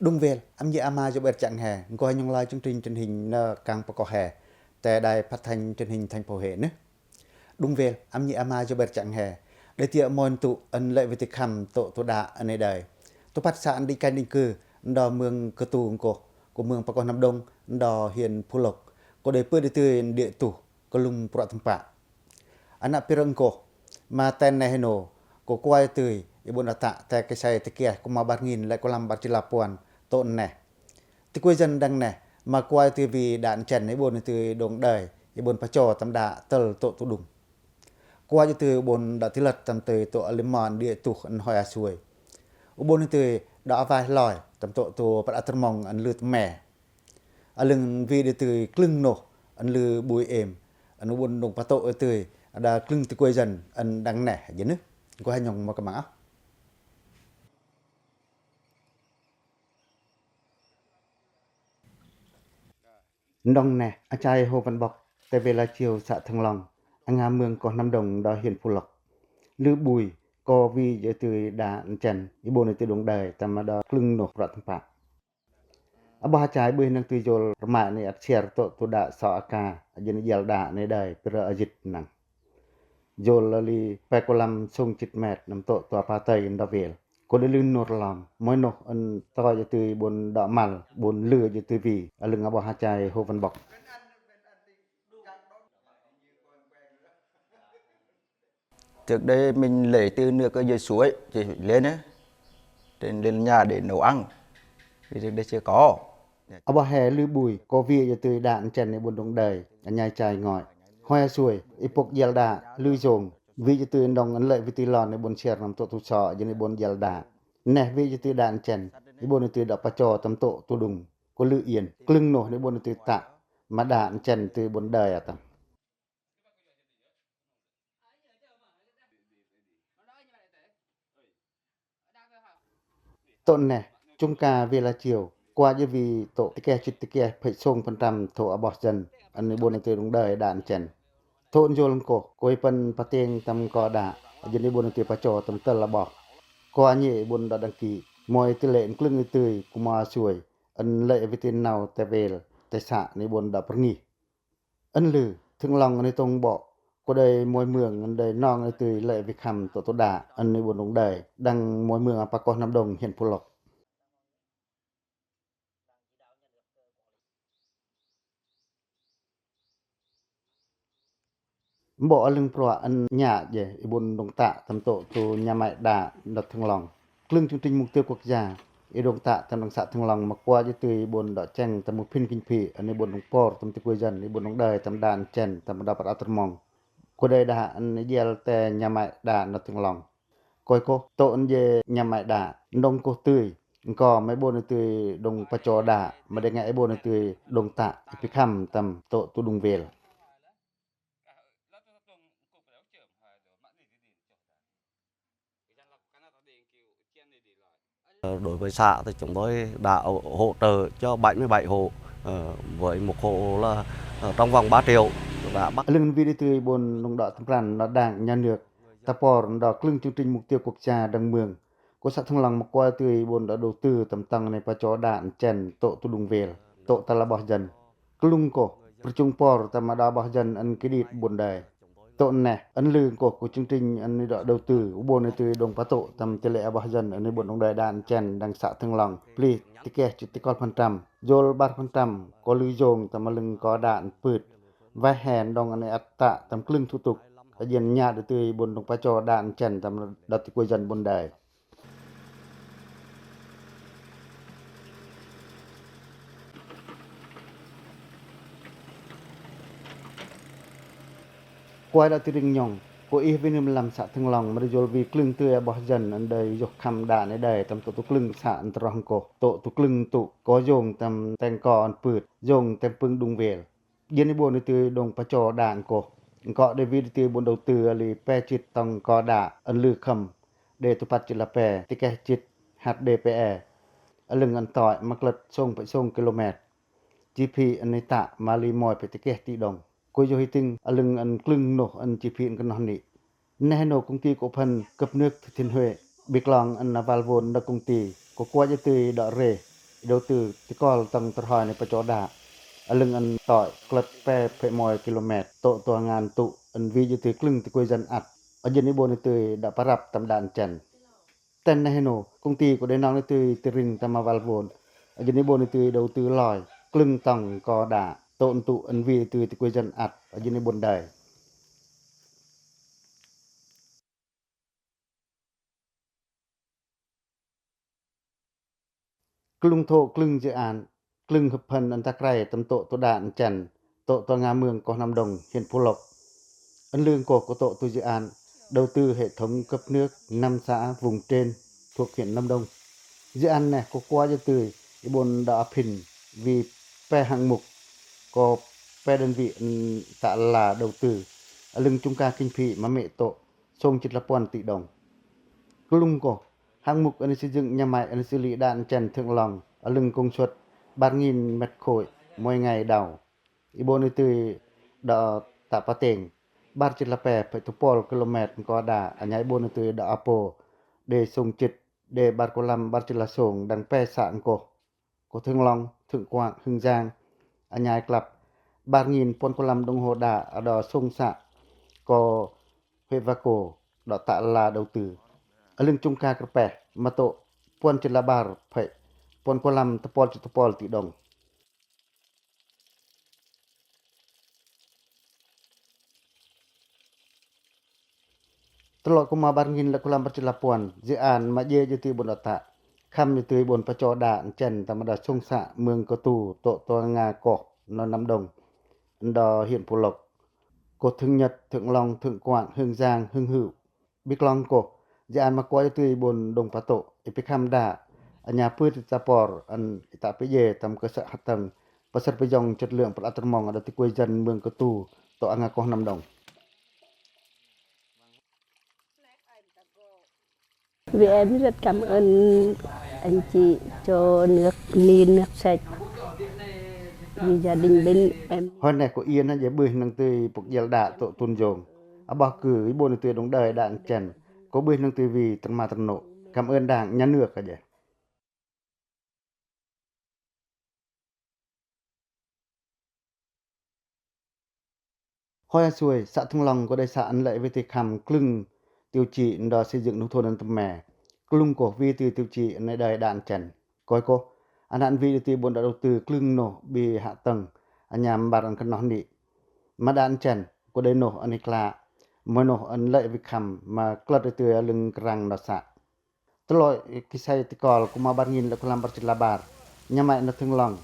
Đúng vel, âm dự ama cho bật chặng hè, coi nhung lai chương trình truyền hình nơ càng bạc hè, tại đài phát thanh truyền hình thành phố Huế nữa. Đúng vel, âm dự ama cho bật chặng hè, để tiệu môn tụ ân lệ về tiệc khăm tổ đạ ở nơi đời. Tổ phát sản đi canh định cư, đò mương cơ tù của mương bạc Nam Đông, đò hiền Phú Lộc, có để bữa để tươi địa tủ, có lùng bọt thầm bạ. Anak pirang mà tên này heno, có quay tươi, ibu nata tại cái xe tiệc kia, có mà bát nghìn lại có làm bát chỉ lapuan. Tộn nè. Thì quê dân đăng nè, mà quay từ vì đạn chèn ấy bồn từ đồng đời, ấy bồn phá trò tầm đạ tờ tổ tụ đùng. Quay từ bồn đã thiết lật tầm từ tổ liêm mòn địa tụ ẩn hỏi à xuôi. Bồn từ đã vai lòi tầm tổ bắt át mong ẩn lư mẻ. Lưng vì địa từ clưng nổ ẩn lư bùi êm. Ẩn bồn đồng phá tổ từ đã clưng từ quê dân ẩn đăng nè dưới nước. Có hai nhông mà các bạn áo. Đông nè,อาจารย์โฮวันบอกแต่เวลาเจียวสะทั้งลองงามเมืองก่อนน้ำดงดอเห็นผู้หลอกลือบุยก็วีเยตือดาอันจันอีโบนตือดงได้ตามมาดอคลึงนกรัฐปะอบาจายบุยนังตือโยลประมาณในอักเชียรตุดาสออากายันยลดาในได้เปรอจิตนังโยลลีไปกลัมทรงจิตแมทนำตัวปาเตยอินดาเวลก็ได้ลื่นนรลอมมอยนกอันตอจะตือบนดอกมัลบนเรือจะตือวีลึงอบาจายโฮวันบอกTrước đây mình lấy từ nước ở dưới suối chỉ lên á, lên nhà để nấu ăn. Vì trước đây chưa có. Ở hè lư bùi có vi cho từ đạn chènในบนดงเดยอันยายใจง่อยห้อยสวยอีปกเยลดาลือโจงวิจะตื่นดองอันเลยวิติลอนในบนเชียร์นำโตตุชออยู่ในบนเยลดาแน่วิจะตื่นดานเจนในบนตื่นดอกปะจอตำโตตุดุงก็ลือเอียนกลึงโนในบนตื่นตะมาดานเจนตื่นบนเดยอ่ะตังต้นแน่จุงกาเวลาเจียวกว่าจะวีโตตะแกจิตตะแกเผยทรงพันตำโถอบอสจันอันในบนตื่นดงเดยดานเจนโทนโยลงโกโกยเป็นปะเตงตำกอดาอยู่ในบนตื่นปะจอตำเตละบอกกว่านี่บนดอดังกีมอยตะเลนกลึงตื่นกุมาสวยอันเลยวิตินเนาแต่เวลแต่สะในบนดอปรีอันลือถึงลองในตรงบอกก็ได้มวยเมืองอันได้นองในตื่นเลยวิคำตัวดาอันในบนดงเดยดังมวยเมืองปะกอน้ำดงเห็นผู้หลอกบ่อลึงปลออันหยาเยบนดงตะตำโตตัวยาไม้ดาดทั้งลองครึ่งจริงๆมุกเตียวกวกยาดงตะตำดังสะทั้งลองมากว่าจะตือบนดอกแจ้งตำมุพินกินพีอันในบนดงปอตำตะกวยจันในบนดงเดยตำดานเจนตำดาปัดอัตมองก็ได้ดาอันเยลแต่ยาไม้ดาดทั้งลองก้อยโกโตอันเยยาไม้ดาดงโกตือก็ไม่บนตือดงปะจอดามาได้ไงไอ้บนตือดงตะพิคัมตำโตตุดุงเวลĐối với xã thì chúng tôi đã hỗ trợ cho 77 hộ với một hộ là trong vòng 3 triệu đã bắt. Lưng vi đi tươi bồn nông đỏ thâm ràn nó đảng nhà nước ta bỏ đỏ clưng chương trình mục tiêu quốc gia đằng mường có xã thăng lòng mà qua tươi bồn đã đầu tư tầm tăng này pa chó đạn chèn tổ tu đùng về tổ ta là bỏ dần clung cổประชุม por ตามดาบ่จันอันกิดิบนได้ต้นแน่อันลือcủa chương trìnhอันนี้ดđầu tư อุบลในตือดงปะโตตำเจเลบ่จันอันนี้บนดงได้ด้านแจนดังสะทั้งหลังปลีติแกจิตกรพันตำโยลบาทพันตำก็ลือโยงตำมะลึงกอด่านปืดไว้แหนดองอันในอัตตะตำคลึงทุตุกเย็นญาติตือบนดงปะจอด่านแจนตำดัตติกวยจันบนได้quay đã tiếng nhong của y viên làm xã thăng lòng mà rồi vì cลึงtươi bỏ dần anh đây dục khăm đạn ở đây tầm tổ cลึงxã anh tròn cổ tổ cลึงtụ có dùng tầm tèn cò anh pượt dùng tèm pưng đung về yên đi buồn từ đồng pa trò đạn cổ có để vì từ buồn đầu tư là pe chít tòng cò đạ anh lư khăm để tụ pat chít là pe tí cái chít HDPE anh lưng anh tỏi mắc lật sông phải sông km GP anh này tạ mà li mỏi phải tí cái tí đồng cô cho hi tinh lưng anh cลึงnổ anh GP anh cái non nị nè nổ công ty cổ phần cấp nước Thừa Thiên Huế Biệt Lòng anh Valvon là công ty có qua cho từ đỏ rề đầu tư thì có tầng tờ hỏi này phải cho đà lưng ăn tỏi clật pe phải mồi km tổตัวงานตุอันวีอยู่ที่ครึ่งที่กุยจันอัดอันยันนิบนที่ดาปรับตำดานจันแต่ในโนคงตีก็ได้น้องที่ตริงตามาวาลโวนอันยันนิบนที่đầu tưลอยครึ่งตังก็ดาโตนตุอันวีที่กุยจันอัดอันยันนิบนได้กลุ่มโทกลึงจะอ่านกลึงหึบพันอันตะไคร้ตำโตตัวดานจันโตตัวงามเมืองก็นำดงเห็นผู้หลบอันlương của tổ tu dự án đầu tư hệ thống cấp nước 5 xã vùng trên thuộc huyện Nam Đông. Dự án này có qua cho từ bồn đã phình vì pe hạng mục có pe đơn vị tạ là đầu tư lương trung ca kinh phí mà mẹ tổ sông chít lập 1 tỷ đồng. Lung của hạng mục xây dựng nhà máy xử lý đạn trần thượng lòng ở lưng công suất 3.000 mét khối mỗi ngày đào. Ibon từ đã tạ pa teng bar chit la pe pe tu pol kilomet ko da anyai bon tu da apo de song chit de bar kolam bar chit la song dang pe sa ko thung long thượng quang hưng giang anyai klap 3.000 pon kolam dong ho da da song sa ko Hevaco da ta la đầu tư lưng chung ca ka pe ma to pon chit la bar pe pon kolam tu pol ti dongตลอดกุมาบารงินและกุลามปัจจุลาปวนdự án มาเยอยู่ที่บนอตะคำอยู่ที่บนประจอดาอันจันธรรมดาสงสะเมืองกะตูโตตัวงาเกาะนอนน้ำดงอันดอเหียนผู้หลกกดถึงหยัดถึงลองถึงกว้างหึงจางหึงหือบิกลองกdự án มากว่าอยู่ที่บนดงปะโตอิปิคำดาอัญญาพืชตะปอร์อันอิตาปิเยตำกะสะหัตังประสัตประยองจัดเรื่องประอัตรมองอดติกวยจันเมืองกะตูโตงาเกาะน้ำดงVì em rất cảm ơn anh chị cho nước min nước sạch vì gia đình bên em. Hôm nay có yên je bưởi nang tươi bộc yel da to tun jong. Ba cử ibon tươi dong đời đạn trần. Có bưởi nang tươi vì tận ma tận nộ. Cảm ơn đảng nhà nước cả je. Hoi xuôi xã Thăng Long có đại xã ăn lợi với thị khăm clưng tiêu chí đo xây dựng nông thôn an tâm mè. Clung của vi tiêu chíในđời đạn trần. Coi cô anh hạn vi tiêu bốn đã đầu tư clưng nổ bị hạ tầng anh nhằm bạt anh cần nói nị mà đạn trần có đây nổ anh ấy là mà nổ anh lợi với khăm mà clật từ lưng răng đỏ xạ tất lỗi cái xe thì còn cũng mà 3.000 là có làm bạc chít là bạc nhà máy nó Thăng Long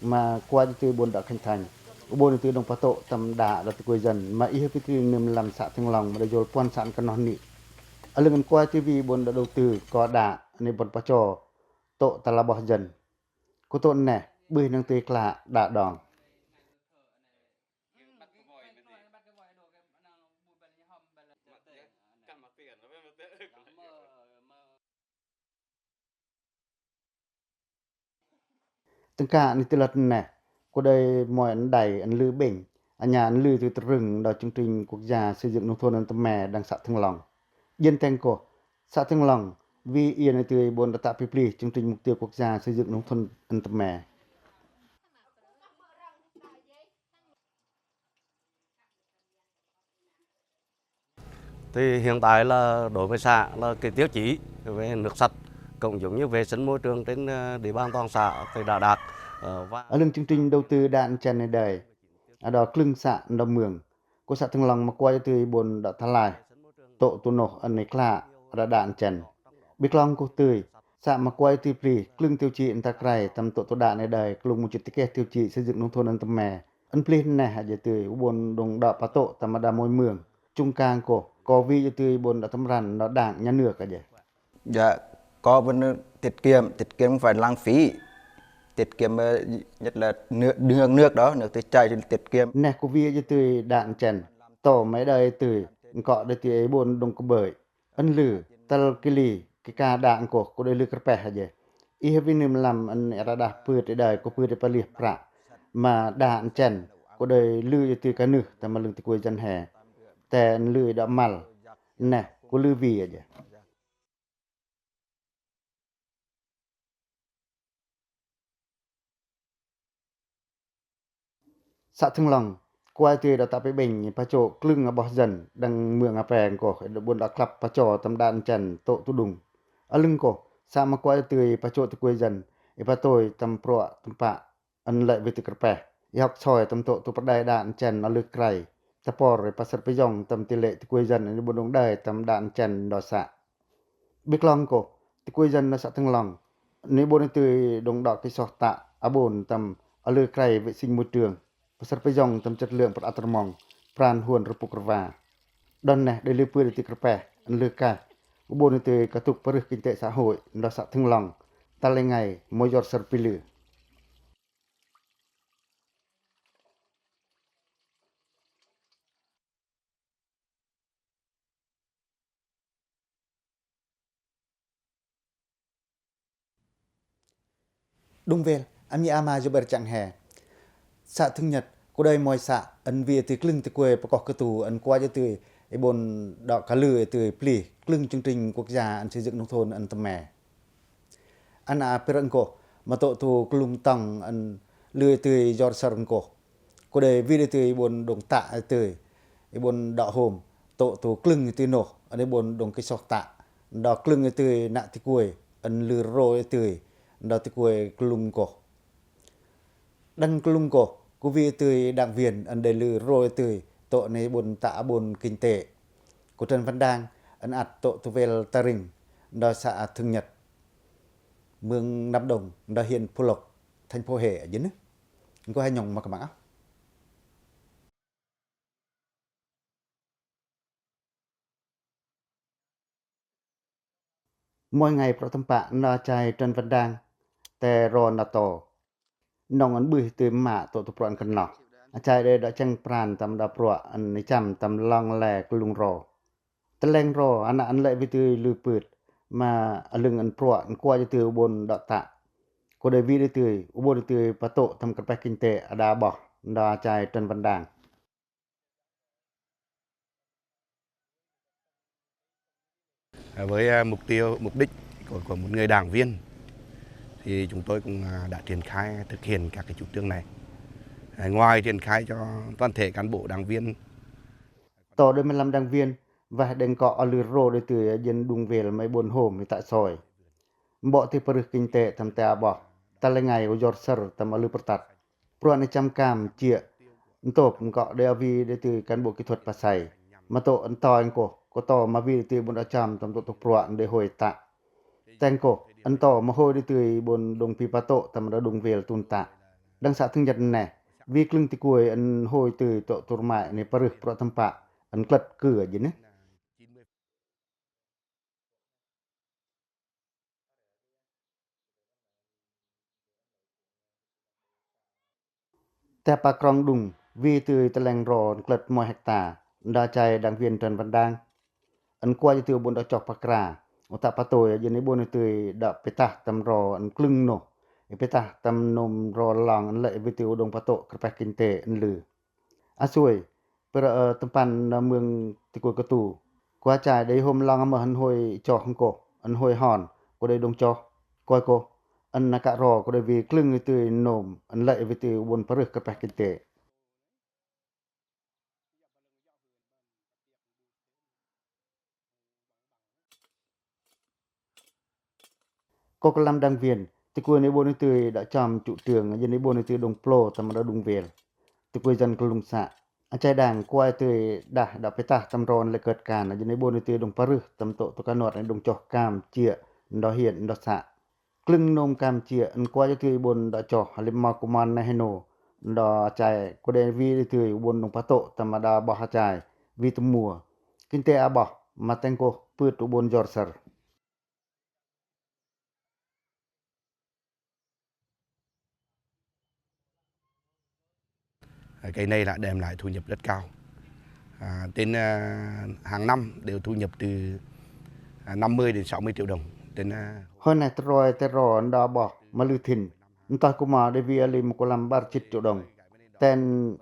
mà qua tiêu bốn đã khánh thành bốn tiêu đồng phát tổ tầm đá là quê dân mà ý cái tiêu niềm làm xã Thăng Long mà để dồn quan sản cần nói nị ở lưng qua TV bốn đã đầu tư có đá nên bốn phát trò tổ ta là bỏ dần cô tổ nè bưởi năng tươi là đá đòn từng cả ni tê lật nè cô đây mọi anh đầy anh lư bình anh nhà anh lư từ rừng đó chương trình quốc gia xây dựng nông thôn an tâm mè đang xã Thăng Long yên tên cô xã Thăng Long vì yên từ bốn đã tạo pipli chương trình mục tiêu quốc gia xây dựng nông thôn an tâm mè Thì hiện tại là đối với xã là cái tiêu chí về nước sạch cũng giống như vệ sinh môi trường trên địa bàn toàn xã thì đã đạt và ở lưng chương trình đầu tư đạn trần này đời ở đó clưng xã đồng mường của xã Thăng Long mà qua từ bốn đã thay lại tổ tu nổ anh ấy là đã đạn trần biết long cô tươi xã mà qua từ pri clưng tiêu chí anh ta cày tầm tổ đạn này đời clưng một chút ticket tiêu chí xây dựng nông thôn an tâm mè anh plin này hạt từ bốn đồng đỏ bắt tổ tầm đa môi mường trung càng có vi từ bốn đã thâm rằn nó đảng nhà nước cả vậy dạ có vấn tiết kiệm không phải lãng phí tiết kiệm nhất là nước đó nước thì chạy tiết kiệm nè có vi từ đạn trần tổ máy đời từ cọ đời từ bốn đồng có bởi ân lử tal kili cái ca đạn của cô đời lử cái bè hả vậy ý vi niệm làm anh era đạp pư để đời có pư để pa liệp ra mà đạn trần cô đời lử từ cái nửaแต่มาลงที่กวยจันแห่แต่ลือดอกมัลแน่กูลือวีอ่ะ สะถึงหลังกว่าที่ดาตะไปเบ่งพระโจกลึงอบอจันดังเมืองอแปงก็บนดคลับพระจอตำดานจันโตตุดุงอลึงก็สามกว่าที่พระโจตะกวยจันพระโตยตำปรวตำปะอันละวิติกระแปยอกซอยตำโตตุปไดดานจันอลึกไกรตะปอรปัสรปยองตำติเลตะกวยจันในบนดงได้ตำดานจันดอสะบิกลองก็ตะกวยจันนสะถึงหลังในบนที่ดงดอกที่สอตะอบนตำอลึกไกรวิสิงมุเตืองpasar pejong tam chat leung per atermong pran huan repuk reva don neh de leupeu de tikrepeh an leuka ubon te katuk perih kinte xã hội nda sa thung long talengai moyor serpilu Đông vel ami ama jo berchang he sa thung nhật cô đây moi sa an vi từ klưng từ quêประกอบกระตูอันกว่าจะtừไอ้บนดอกกะลือtừ pli klưng chương trình quốc gia an xây dựng nông thôn an tầm mè an a peranko mà tổ tu klung tang an lười từ jor sarnko cô đây vi từ bồn đồng tạ từไอ้บนดอกโฮมโตtu klưng từ noอันไอ้บนดงcái sọt tạดอกklưng từ nạที่กวยอันลือโรtừดอกที่กวยklung ko đăng klung ko cô vi tươi đảng viên ấn đề lư rồi tươi tổ này bồn tạ bồn kinh tế của Trần Văn Đang ấn ạt tổ tu về ta rình đo xã Thường Nhật mương Nam Đồng đo hiện Phú Lộc thành phố Hệ ở dưới nước có hai nhồng mà các bạn áo mỗi ngày pro tâm bạ nó trai Trần Văn Đangแต่รอนต่อน้องอันบื้อตื่นมาตัวตุปรอนกันหนอกอาจารย์ได้ดจังปรานตำดาปรวอันในจำตำลองแลกลุงรอตะแลงรออันอันเลยไปตือลือปืดมาอลึงอันปรวอันกว่าจะตือบนดอกตะก็ได้วิได้ตืออุบลตือปะโตทำกันไปกินเตอดาบอกดาใจจนบันดาง Với mục đích của một người đảng viên thì chúng tôi cũng đã triển khai thực hiện các cái chủ trương này. Ngoài triển khai cho toàn thể cán bộ đảng viên. Tổ đội 15 đảng viên và đền cọ ở lư rô để từ dân đùng về là mấy buồn hồm tại sỏi. Bộ thì perih kinh tế thầm tè bỏ. Ta lấy ngày của giọt sơ tầm ở lư bật tạt. Pro này chăm cam chịa. Tổ cũng cọ đeo vi để từ cán bộ kỹ thuật bà sài. Mà tổ ấn to anh cổ. Có tổ mà vi để từ bồn đã chăm tầm tổ tục pro để hồi tạ. Tên cổ ấn to mà hồi để từ bồn đồng phí bà tổ tầm đã đùng về là tuần tạ. Đăng xã thương nhật này. Vi klưng tì cuối ấn hồi từ tổ tổ mại này perih pro thầm bạ. Ấn klật cửa gì nữa.แต่ปากรองดุงวีตือตะแลงรอนกลัดมอยเฮกตาดาใจดังเวียนจันบันดางอันกว่าจะตือบนดอกจอกปากราอตะปะโตยยันในบนตือดอกเปตะตำรออันกลึงโนเปตะตำนมรอลองอันเลยวิติอุดงปะโตกระแปกินเตอันลืออาสวยเปรตำปันเมืองติกุกตูกว่าใจได้โฮมลองมาหันหอยจอของโกอันหอยหอนก็ได้ดงจอกอยโกอันนักรอก็ได้วีคลึงตือนมอันเลยวิติบนพรึกกระแปกินเตก็กำลังดังเวียนตะกุยในบนตือđã chăm trụ trườngยันในบนตือดงโปรตำระดงเวียนตะกุยจันกลุงสะอาจารย์ด่างกวยตือดาไปตาตำรอนเลยเกิดการยันในบนตือดงปรึกตำโตตะกนอดในดงจอกกามเจียดอเหียนดอสะคลึงนมกามเจียอันกว่าจะตือบนดอจอลิมมากุมารในเฮโนดอใจก็ได้วีตือบนดงปะโตตำดาบ่หาใจวีตมัวกินเตอาบ่มาแตงโกปืดอุบลจอร์เซอร์Cái này là đem lại thu nhập rất cao. Trên hàng năm đều thu nhập từ 50 đến 60 triệu đồng. Hồi này tè rò đa bỏ mà lưu thìn. Entah kuma de vi alim kolam bar chit triệu đồng. Ten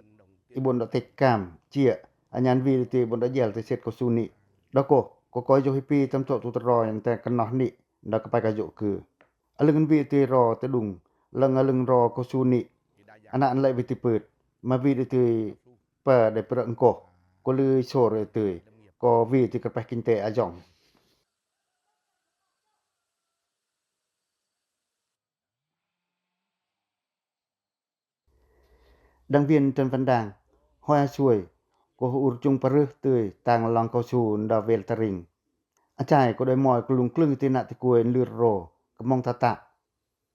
ibon đã tịch cam chia anyan vi ti ibon đã yel te set ko suni. Đó ko coi jo hipi tam to tu rò yang te kanah ni da ka pai ka jo ke. Alung vi ti rò te dung lang alung rò ko suni. Anak an lai vi ti put mà vì được tươi bờ để bờ cổ có lư sổ rồi tươi có vì thì cái kinh tế ở dòng đảng viên Trần Văn Đàng hoa xuôi có hữu chung parư tươi tàng lòng cao su đào về tà rình chai có đôi mỏi có lùng clưng tì nạ tì cuối lừa rồ có mong ta tạ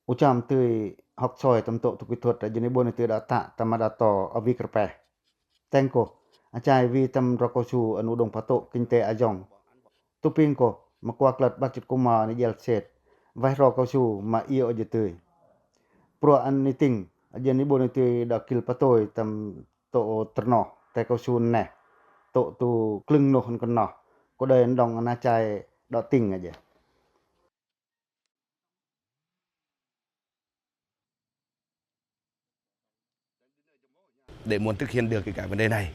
u chăm tươi học soi tầm tổ thuộc kỹ thuật ở dưới bốn tươi đã tạ tầm đã tỏ ở vi cờ tên cô chai vi tầm rô cao su ở nụ đồng phá tổ kinh tế ở dòng tu pin cô mà qua lật bắt chụp cô mà ní dèl sệt vai rô cao su mà yêu ở dưới tươi pro an ní tình ở dưới bốn tươi đã kil phá tội tầm tổ trần nọ tay cao su nè tổ tu clưng nô hơn con nọ có đời anh đồng anh trai đỏ tình aja. Để muốn thực hiện được cái vấn đề này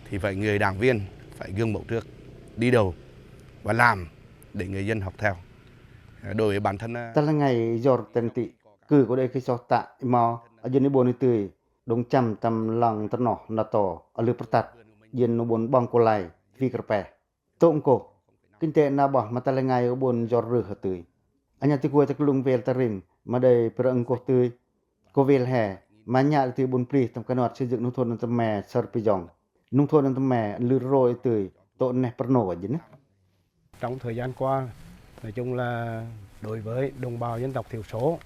thì phải người đảng viên phải gương mẫu trước, đi đầu và làm để người dân học theo. Đối với bản thân ta là ngày giọt tên tị cử có đây khi so tạ mà ở dưới bốn tươi đông chăm tầm lòng tân nọ là tỏ ở lư tạt dân nó bốn bong cô lại phi cờ pè tụng cổ kinh tế na bỏ mà ta là ngày ở bốn giọt rửa hở tươi anh nhà tị quê ta lùng về ta rình mà đây prang cổ tươi cô về hè mà nhà tị bốn pri tầm cái nọt xây dựng nông thôn tầm mè sờ pi dòng nông thôn tầm mè lư rồi tươi tụng này prano ở dưới nữa. Trong thời gian qua, nói chung là đối với đồng bào dân tộc thiểu số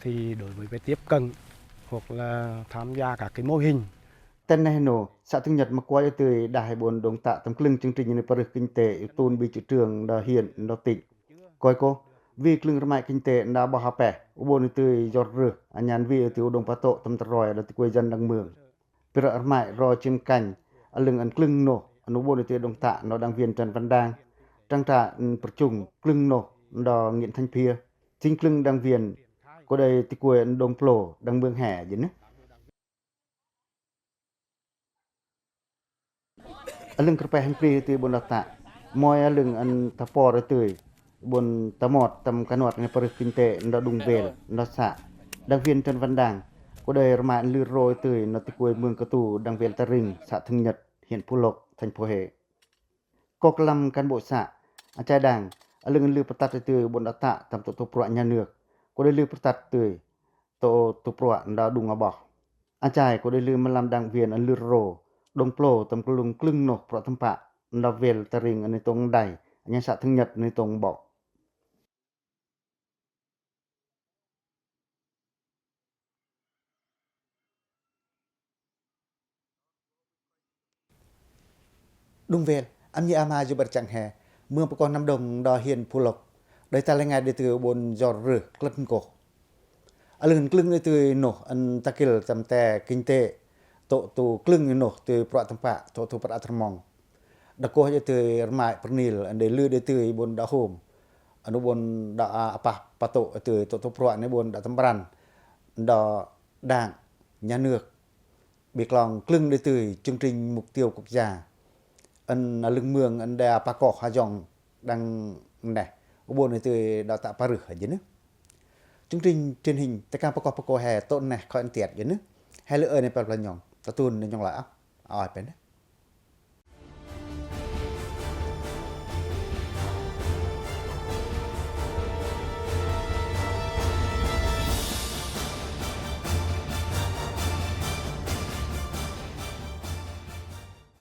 thì đối với tiếp cận hoặc là tham gia các cái mô hình. Tên này nổ, xã Thương Nhật mà qua từ đại bốn đồng tạ tầm clưng chương trình này kinh tế tôn bị chủ trường đã hiện đã tỉnh. Coi cô, vì clưng mại kinh tế đã bỏ hạp bẻ, bốn từ giọt rửa, anh nhàn vì từ đồng phá tổ tầm tật rồi là từ quê dân đang mường. Vì rợ mại rồi trên cảnh, lưng ăn clưng nổ, anh bốn từ đồng tạ nó đang viên Trần Văn Đàng. Trang trảประชุม clưng nổ, đó nghiện thanh phia. Chính clưng đang viên, có đây từ quê đồng phổ đang mường hẻ dưới nữa. Lưng kerpe hampri tu bon data moi lưng an tapor tu bon tamot tam kanot ne per kinte nda dung vel nda sa dang viên Trần Văn Đàng có đời rma lư roi tu nó ti kuôi mương Ca Tu dang vel ta rình xã Thương Nhật huyện Phú Lộc thành phố Huế cok lam cán bộ xã trai đảng lưng lư patat tu bon data tam to pro nhà nước có đời lư patat tu to pro nda dung abah trai có đời lư mà làm đảng viên an lư ro đồng plo tầm lùng clưng nổ pro thâm pạ nó về ta rình ở tông đầy nhà xã Thương Nhật nơi tông bỏ đúng về âm như ama cho bật chẳng hè mưa có con năm đồng đò hiền Phú Lộc đây ta là ngày để từ bốn giọt rửa clưng cổ lưng clưng nơi từ nổ ăn ta kêu tầm tè kinh tế tu clưng nổ từ pro thâm pạ tu pro atramong đã có cho từ mại pernil ande lư để từ bốn đã hôm anu bốn đã apa pato từ tu pro này bốn đã tembran đó đảng nhà nước việc lòng clưng để từ chương trình mục tiêu quốc gia an lưng mường an đà pa cọ ha dòng đang này bốn này từ đào tạo paru ở dưới nước chương trình truyền hình tại cam pa cọ hè tôn này coi ăn tiệt dưới nước hay lỡ này pa là nhong ta tuôn nên nhong lại áo ỏi bên